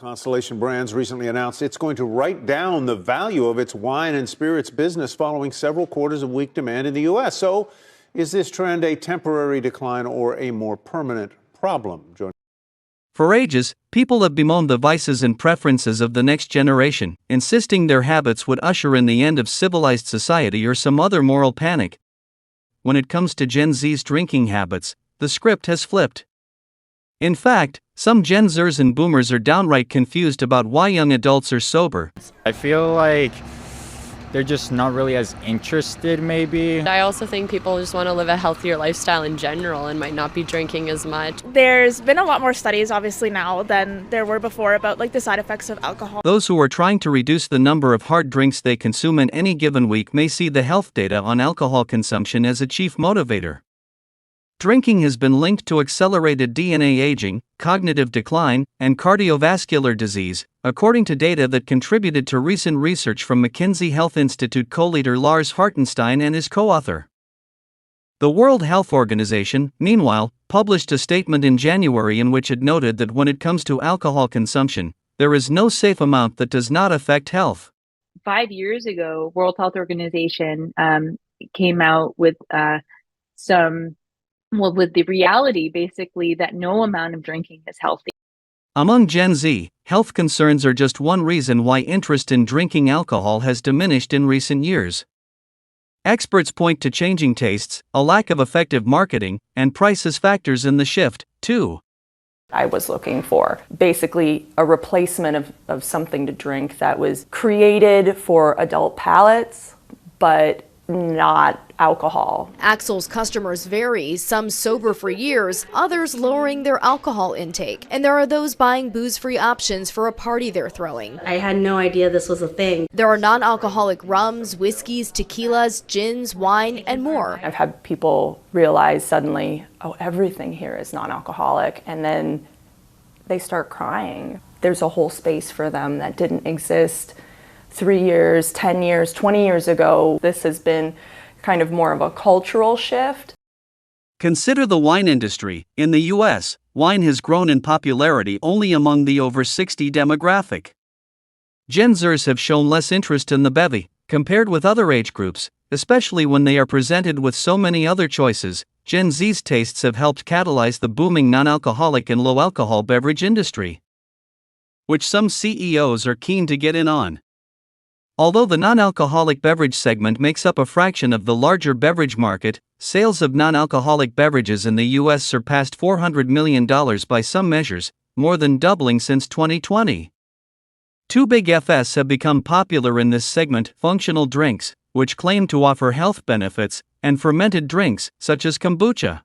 Constellation Brands recently announced it's going to write down the value of its wine and spirits business following several quarters of weak demand in the U.S. So, is this trend a temporary decline or a more permanent problem? For ages, people have bemoaned the vices and preferences of the next generation, insisting their habits would usher in the end of civilized society or some other moral panic. When it comes to Gen Z's drinking habits, the script has flipped. In fact, some Gen Zers and Boomers are downright confused about why young adults are sober. I feel like they're just not really as interested, maybe. I also think people just want to live a healthier lifestyle in general and might not be drinking as much. There's been a lot more studies, obviously, now than there were before about the side effects of alcohol. Those who are trying to reduce the number of hard drinks they consume in any given week may see the health data on alcohol consumption as a chief motivator. Drinking has been linked to accelerated DNA aging, cognitive decline, and cardiovascular disease, according to data that contributed to recent research from McKinsey Health Institute co-leader Lars Hartenstein and his co-author. The World Health Organization, meanwhile, published a statement in January in which it noted that when it comes to alcohol consumption, there is no safe amount that does not affect health. 5 years ago, World Health Organization came out with with the reality, basically, that no amount of drinking is healthy. Among Gen Z, health concerns are just one reason why interest in drinking alcohol has diminished in recent years. Experts point to changing tastes, a lack of effective marketing, and price as factors in the shift, too. I was looking for basically a replacement of something to drink that was created for adult palates, but not alcohol. Axel's customers vary, some sober for years, others lowering their alcohol intake. And there are those buying booze-free options for a party they're throwing. I had no idea this was a thing. There are non-alcoholic rums, whiskeys, tequilas, gins, wine, and more. I've had people realize suddenly, oh, everything here is non-alcoholic, and then they start crying. There's a whole space for them that didn't exist 3 years, 10 years, 20 years ago. This has been kind of more of a cultural shift. Consider the wine industry. In the US, wine has grown in popularity only among the over 60 demographic. Gen Zers have shown less interest in the bevy, compared with other age groups, especially when they are presented with so many other choices. Gen Z's tastes have helped catalyze the booming non-alcoholic and low-alcohol beverage industry, which some CEOs are keen to get in on. Although the non-alcoholic beverage segment makes up a fraction of the larger beverage market, sales of non-alcoholic beverages in the U.S. surpassed $400 million by some measures, more than doubling since 2020. Two big FS have become popular in this segment: functional drinks, which claim to offer health benefits, and fermented drinks, such as kombucha.